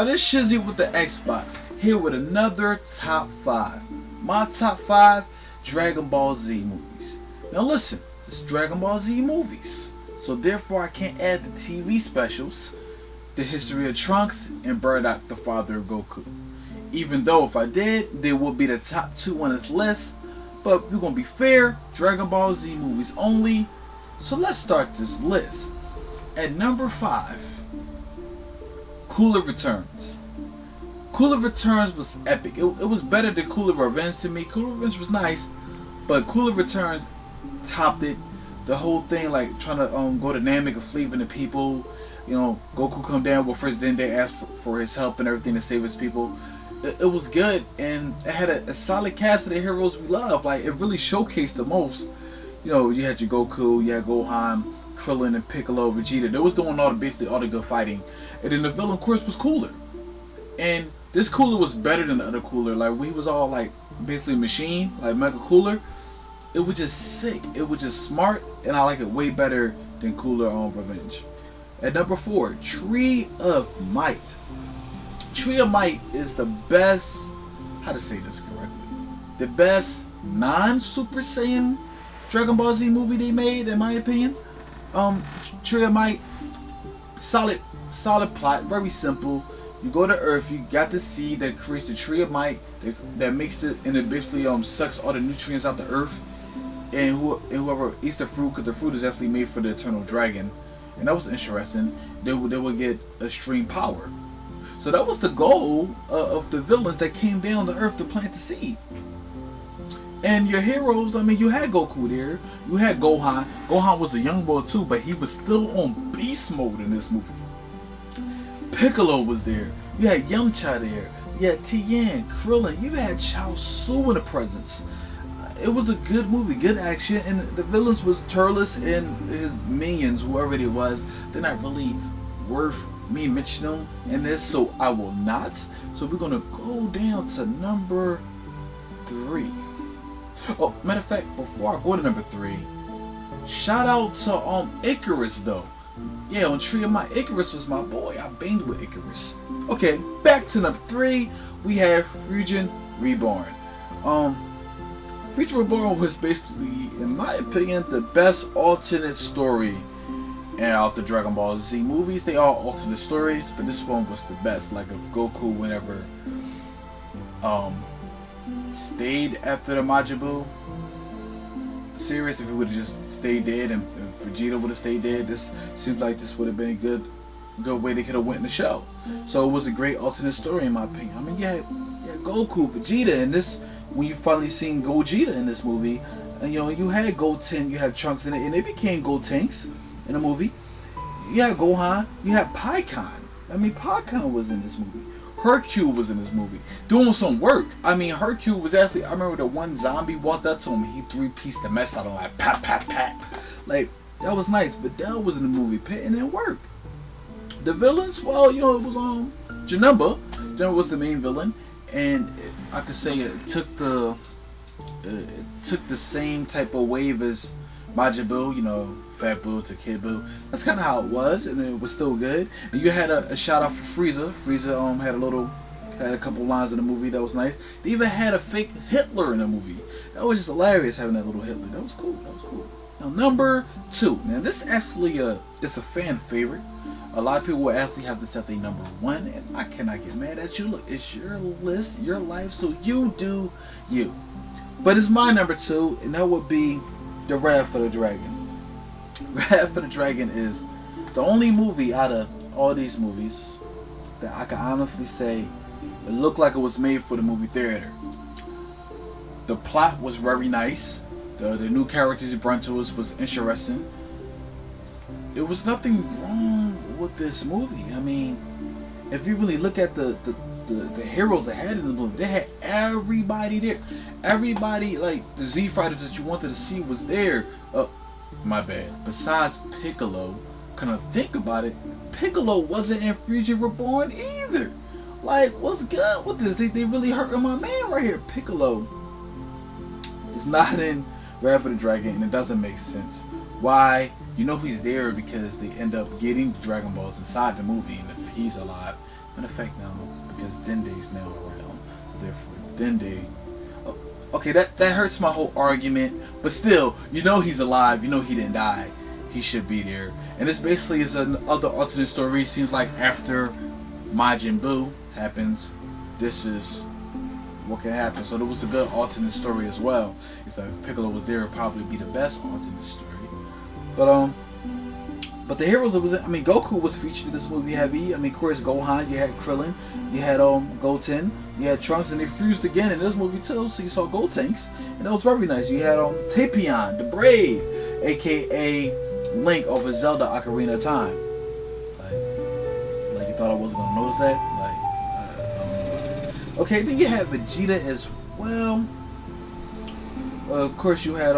This Shizzy with the Xbox, here with another top 5. My top 5 Dragon Ball Z movies. Now listen, this is Dragon Ball Z movies, so therefore I can't add the TV specials, the history of Trunks, and Bardock, the father of Goku. Even though if I did, they would be the top 2 on this list, but we're gonna be fair, Dragon Ball Z movies only. So let's start this list. At number 5, Cooler Returns. Cooler Returns was epic. It was better than Cooler Revenge to me. Cooler Revenge was nice, but Cooler Returns topped it. The whole thing, like trying to go to Namek and slaving the people. You know, Goku come down. Well, first then they asked for his help and everything to save his people. It was good, and it had a solid cast of the heroes we love. Like, it really showcased the most. You know, you had your Goku, you had Gohan, Krillin, and Piccolo, Vegeta. They was doing basically all the good fighting. And then the villain, of course, was Cooler. And this Cooler was better than the other Cooler. Like, he was all like basically a machine, like Mega Cooler. It was just sick. It was just smart, and I like it way better than Cooler on Revenge. At number 4, Tree of Might. Tree of Might is the best, how to say this correctly, the best non-Super Saiyan Dragon Ball Z movie they made, in my opinion. Tree of Might, solid plot, very simple. You go to Earth, you got the seed that creates the Tree of Might, that makes it, and it basically sucks all the nutrients out the Earth, and whoever eats the fruit, because the fruit is actually made for the Eternal Dragon, and that was interesting. They would get extreme power. So that was the goal of the villains that came down to Earth to plant the seed. And your heroes, I mean, you had Goku there, you had Gohan. Gohan was a young boy too, but he was still on beast mode in this movie. Piccolo was there, you had Yamcha there, you had Tien, Krillin, you had Chaozu in the presence. It was a good movie, good action, and the villains was Turles and his minions, whoever it was. They're not really worth me mentioning them in this, so I will not. So we're gonna go down to number 3. Oh, matter of fact, before I go to number 3, shout out to Icarus though. Yeah, on Tree of Might, Icarus was my boy. I banged with Icarus. Okay, back to number 3, we have Fujin Reborn. Fujin Reborn was basically, in my opinion, the best alternate story out the Dragon Ball Z movies. They all alternate stories, but this one was the best. Like, if Goku whenever stayed after the Majin Buu series, if he would have just stayed dead and Vegeta would have stayed dead, this seems like this would have been a good way they could have went in the show. So it was a great alternate story in my opinion. I mean, you had Goku, Vegeta, and this, when you finally seen Gogeta in this movie, and you had Goten, you had Trunks in it, and they became Gotenks in the movie. You had Gohan, you had Pikkon. I mean, Pikkon was in this movie. Hercule was in this movie, doing some work. I mean, Hercule was actually, I remember the one zombie walked up to him, he 3-pieced the mess out of him, like, pat, pat, pat. Like, that was nice. Videl was in the movie, and it worked. The villains, well, it was Janemba. Janemba was the main villain, and I could say it took the same type of wave as Majin Buu, Fat Buu to Kid Buu. That's kind of how it was, and it was still good. And you had a shout out for Frieza. Frieza had a couple lines in the movie that was nice. They even had a fake Hitler in the movie. That was just hilarious, having that little Hitler. That was cool. Now number 2. Now this actually it's a fan favorite. A lot of people will actually have this at their number 1, and I cannot get mad at you. Look, it's your list, your life, so you do you. But it's my number 2, and that would be The Wrath of the Dragon. Wrath of the Dragon is the only movie out of all these movies that I can honestly say it looked like it was made for the movie theater. The plot was very nice. The new characters brought to us was interesting. There was nothing wrong with this movie. I mean, if you really look at the heroes they had in the movie, they had everybody there. Everybody, like the Z fighters that you wanted to see was there. My bad. Besides Piccolo, kind of think about it, Piccolo wasn't in Fujin Reborn either. Like, what's good with this? They really hurting my man right here. Piccolo is not in Wrath of the Dragon, and it doesn't make sense. Why you know he's there because they end up getting the Dragon Balls inside the movie, and if he's alive, in effect now, because Dende's now around, so therefore Dende. Oh, okay, that hurts my whole argument, but still, you know he's alive, you know he didn't die, he should be there. And this basically is another alternate story. Seems like after Majin Buu happens, this is what can happen. So there was a good alternate story as well. It's like if Piccolo was there, it'd probably be the best alternate story. But the heroes, I mean, Goku was featured in this movie heavy. I mean, of course, Gohan, you had Krillin, you had Goten, you had Trunks, and they fused again in this movie too. So you saw Gotenks, and that was very nice. You had Tapion, the Brave, aka Link of a Zelda Ocarina of Time. Like you thought I wasn't gonna notice that? Okay, then you had Vegeta as well. Of course, you had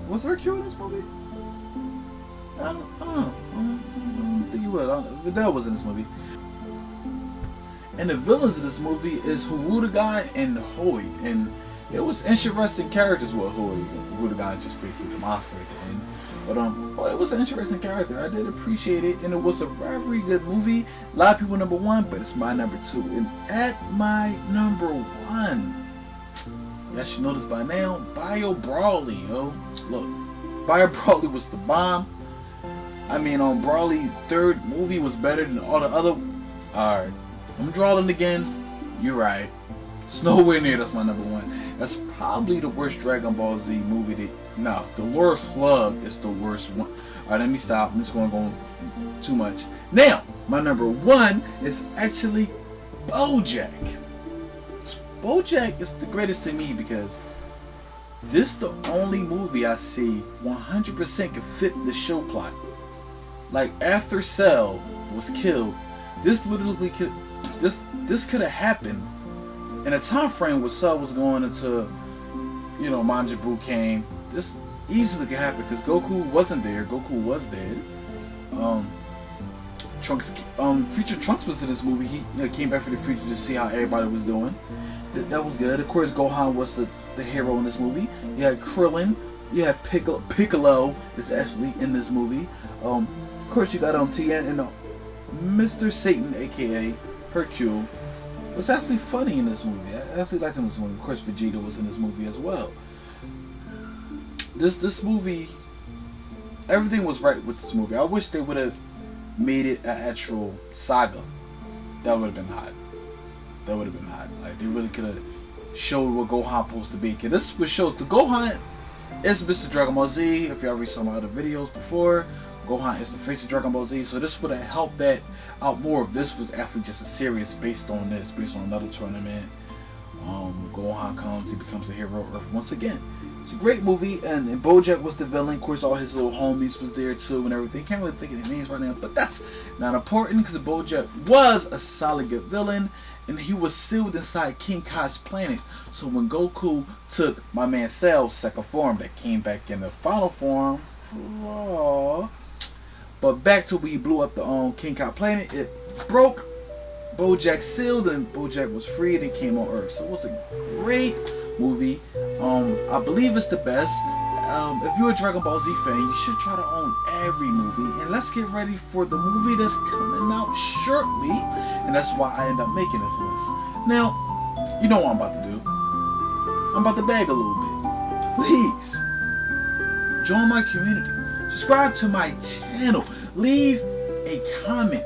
was Hercule in this movie? I don't think he was. Videl was in this movie. And the villains of this movie is Hirudegai and Hoi. And it was interesting characters with Hoi. Hirudegai just basically the monster at the end. But it was an interesting character. I did appreciate it, and it was a very good movie. A lot of people number one, but it's my number two. And at my number one, y'all should know this by now, Bio Brawly, yo. Look, Bio Brawly was the bomb. I mean, Brawly third movie was better than all the other. Alright, I'm drawing again. You're right. It's nowhere near. That's my number one. That's probably the worst Dragon Ball Z movie. No, the Lord Slug is the worst one. Alright, let me stop. I'm just going to go too much. Now, my number one is actually BoJack. BoJack is the greatest to me because this is the only movie I see 100% can fit the show plot. Like after Cell was killed, this literally could this could have happened in a time frame where Cell was going into, you know, Majin Buu came. This easily could happen because Goku wasn't there. Goku was dead. Trunks, future Trunks was in this movie. He came back from the future to see how everybody was doing. That was good. Of course, Gohan was the hero in this movie. You had Krillin. You had Piccolo is actually in this movie. Of course, you got Tien and Mr. Satan, aka Hercule, was actually funny in this movie. I actually liked him in this movie. Of course, Vegeta was in this movie as well. This movie, everything was right with this movie. I wish they would have made it an actual saga. That would have been hot. That would have been hot. Like they really could have showed what Gohan supposed to be. Cause this was showed to Gohan is Mr. Dragon Ball Z. If you already saw my other videos before, Gohan is the face of Dragon Ball Z. So this would have helped that out more if this was actually just a series based on this, based on another tournament. Gohan comes, he becomes the hero of Earth once again. It's a great movie, and BoJack was the villain. Of course, all his little homies was there too, and everything. Can't really think of their names right now, but that's not important because BoJack was a solid good villain, and he was sealed inside King Kai's planet. So when Goku took my man Cell's second form, that came back in the final form, but back to when he blew up the King Kai planet, it broke. BoJack sealed, and BoJack was freed and came on Earth. So it was a great movie. I believe it's the best. If you're a Dragon Ball Z fan, you should try to own every movie. And let's get ready for the movie that's coming out shortly. And that's why I end up making this list. Now, you know what I'm about to do. I'm about to beg a little bit. Please, join my community. Subscribe to my channel. Leave a comment.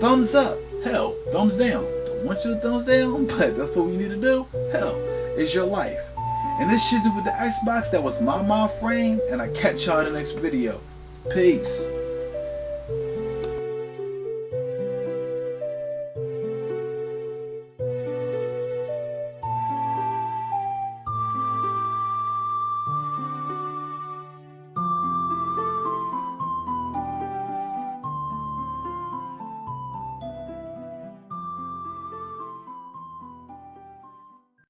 Thumbs up. Hell, thumbs down. Don't want you to thumbs down, but that's what we need to do. Hell, it's your life. And this shit with the Xbox, that was my mind frame, and I catch y'all in the next video. Peace.